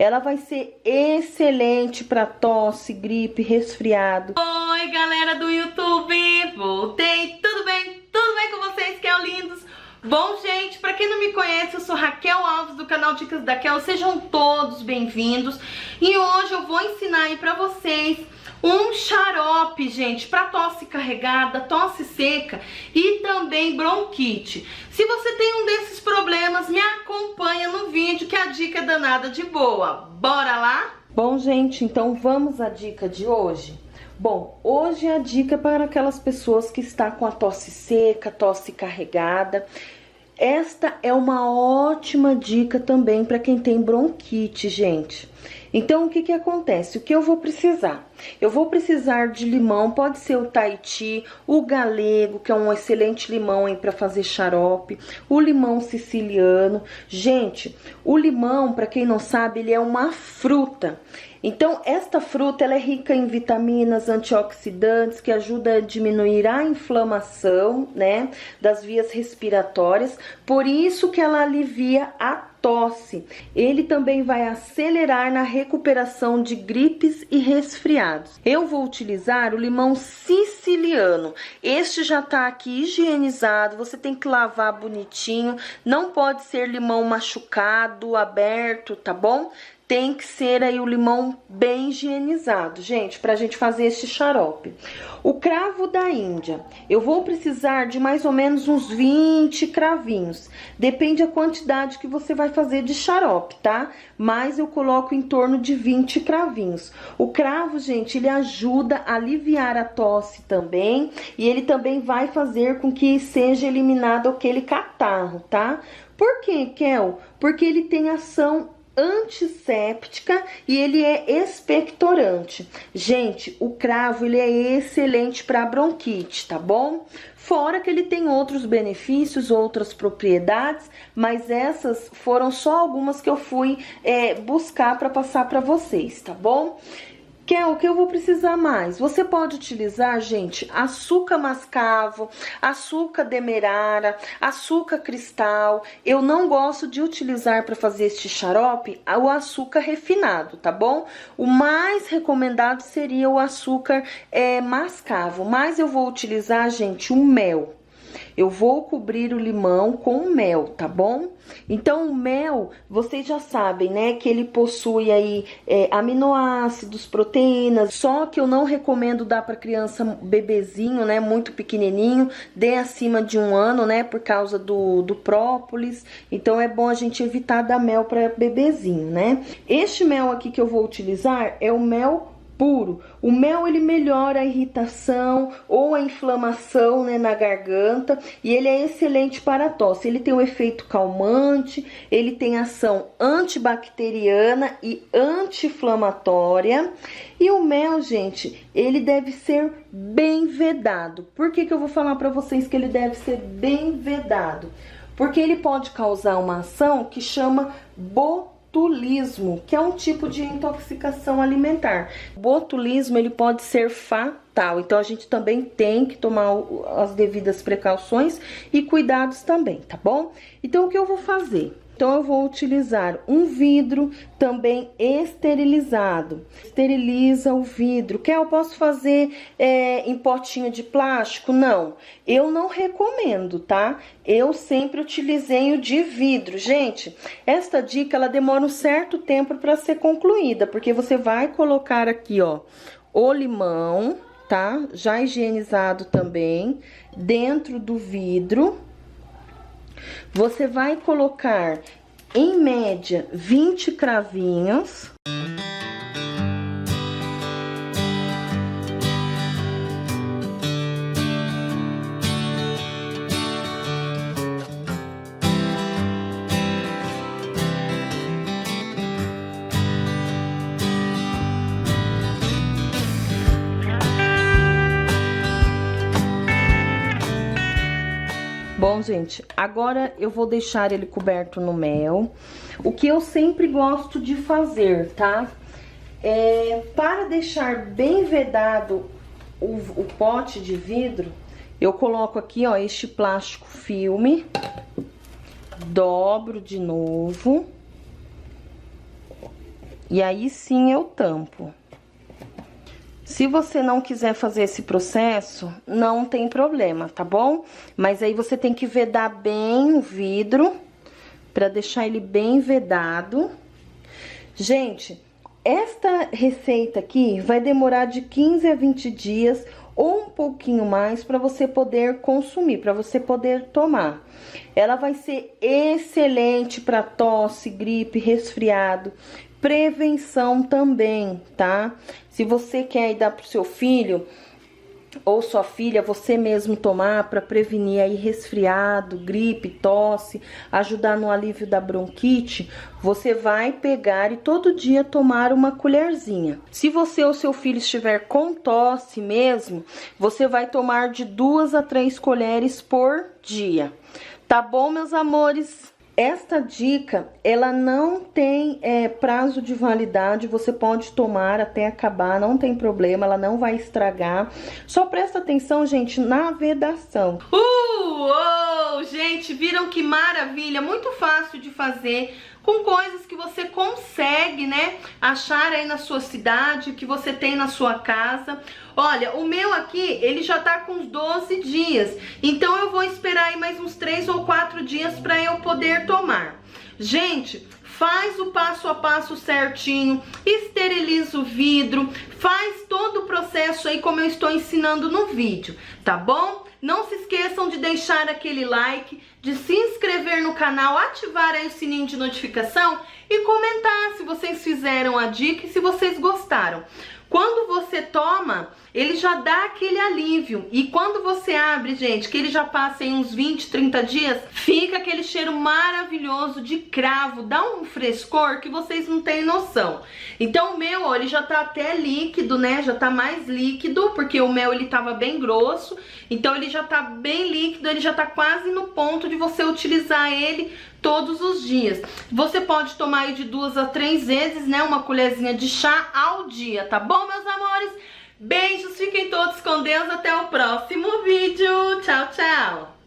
Ela vai ser excelente para tosse, gripe, resfriado. Oi, galera do YouTube! Voltei! Tudo bem? Tudo bem com vocês, que é lindos? Bom, gente, pra quem não me conhece, eu sou Raquel Alves do canal Dicas da Kel. Sejam todos bem-vindos. E hoje eu vou ensinar aí pra vocês um xarope, gente, pra tosse carregada, tosse seca e também bronquite. Se você tem um desses problemas, me acompanha no vídeo que a dica é danada de boa. Bora lá? Bom, gente, então vamos à dica de hoje? Bom, hoje a dica é para aquelas pessoas que estão com a tosse seca, tosse carregada. Esta é uma ótima dica também para quem tem bronquite, gente. Então, o que que acontece? O que eu vou precisar? Eu vou precisar de limão, pode ser o Tahiti, o galego, que é um excelente limão aí para fazer xarope, o limão siciliano. Gente, o limão, para quem não sabe, ele é uma fruta. Então, esta fruta, ela é rica em vitaminas, antioxidantes, que ajuda a diminuir a inflamação, né, das vias respiratórias. Por isso que ela alivia a tosse. Ele também vai acelerar na recuperação de gripes e resfriados. Eu vou utilizar o limão siciliano. Este já tá aqui higienizado, você tem que lavar bonitinho. Não pode ser limão machucado, aberto, tá bom? Tem que ser aí o limão bem higienizado, gente, pra gente fazer esse xarope. O cravo da Índia, eu vou precisar de mais ou menos uns 20 cravinhos. Depende da quantidade que você vai fazer de xarope, tá? Mas eu coloco em torno de 20 cravinhos. O cravo, gente, ele ajuda a aliviar a tosse também. E ele também vai fazer com que seja eliminado aquele catarro, tá? Por quê, Kel? Porque ele tem ação antisséptica e ele é expectorante. Gente, o cravo ele é excelente para bronquite, tá bom? Fora que ele tem outros benefícios, outras propriedades, mas essas foram só algumas que eu fui buscar para passar para vocês, tá bom? Que é o que eu vou precisar mais. Você pode utilizar, gente, açúcar mascavo, açúcar demerara, açúcar cristal. Eu não gosto de utilizar para fazer este xarope o açúcar refinado, tá bom? O mais recomendado seria o açúcar mascavo, mas eu vou utilizar, gente, o mel. Eu vou cobrir o limão com mel, tá bom? Então, o mel, vocês já sabem, né? Que ele possui aí aminoácidos, proteínas. Só que eu não recomendo dar para criança bebezinho, né? Muito pequenininho. Dê acima de 1 ano, né? Por causa do própolis. Então, é bom a gente evitar dar mel para bebezinho, né? Este mel aqui que eu vou utilizar é o mel puro. O mel ele melhora a irritação ou a inflamação, né, na garganta, e ele é excelente para a tosse. Ele tem um efeito calmante, ele tem ação antibacteriana e anti-inflamatória. E o mel, gente, ele deve ser bem vedado. Por que que eu vou falar para vocês que ele deve ser bem vedado? Porque ele pode causar uma ação que chama botulismo, que é um tipo de intoxicação alimentar. O botulismo, ele pode ser fatal, então a gente também tem que tomar as devidas precauções e cuidados também, tá bom? Então, o que eu vou fazer? Então, eu vou utilizar um vidro também esterilizado. Esteriliza o vidro. Que eu posso fazer em potinho de plástico? Não, eu não recomendo, tá? Eu sempre utilizei o de vidro. Gente, esta dica, ela demora um certo tempo para ser concluída, porque você vai colocar aqui, ó, o limão, tá? Já higienizado também, dentro do vidro. Você vai colocar, em média, 20 cravinhos. Bom, gente, agora eu vou deixar ele coberto no mel. O que eu sempre gosto de fazer, tá? Para deixar bem vedado o pote de vidro, eu coloco aqui, ó, este plástico filme, dobro de novo E aí sim eu tampo. Se você não quiser fazer esse processo, não tem problema, tá bom? Mas aí você tem que vedar bem o vidro, pra deixar ele bem vedado. Gente, esta receita aqui vai demorar de 15 a 20 dias ou um pouquinho mais para você poder consumir, para você poder tomar. Ela vai ser excelente para tosse, gripe, resfriado, prevenção também, tá? Se você quer dar pro seu filho ou sua filha, você mesmo tomar para prevenir aí resfriado, gripe, tosse, ajudar no alívio da bronquite, você vai pegar e todo dia tomar uma colherzinha. Se você ou seu filho estiver com tosse mesmo, você vai tomar de 2 a 3 colheres por dia. Tá bom, meus amores? Esta dica, ela não tem prazo de validade, você pode tomar até acabar, não tem problema, ela não vai estragar. Só presta atenção, gente, na vedação. Gente, viram que maravilha, muito fácil de fazer, com coisas que você consegue, né, achar aí na sua cidade, que você tem na sua casa. Olha, o meu aqui, ele já tá com uns 12 dias, então eu vou esperar aí mais uns 3 ou 4 dias pra eu poder tomar. Gente, faz o passo a passo certinho, esteriliza o vidro, faz todo o processo aí como eu estou ensinando no vídeo, tá bom? Não se esqueçam de deixar aquele like, de se inscrever no canal, ativar aí o sininho de notificação e comentar se vocês fizeram a dica e se vocês gostaram. Quando você toma, ele já dá aquele alívio. E quando você abre, gente, que ele já passa em uns 20, 30 dias, fica aquele cheiro maravilhoso de cravo. Dá um frescor que vocês não têm noção. Então o meu, ó, ele já tá até líquido, né? Já tá mais líquido, porque o mel ele tava bem grosso. Então ele já tá bem líquido, ele já tá quase no ponto de você utilizar ele todos os dias. Você pode tomar aí de 2 a 3 vezes, né? Uma colherzinha de chá ao dia, tá bom, meus amores? Beijos, fiquem todos com Deus, até o próximo vídeo. Tchau, tchau!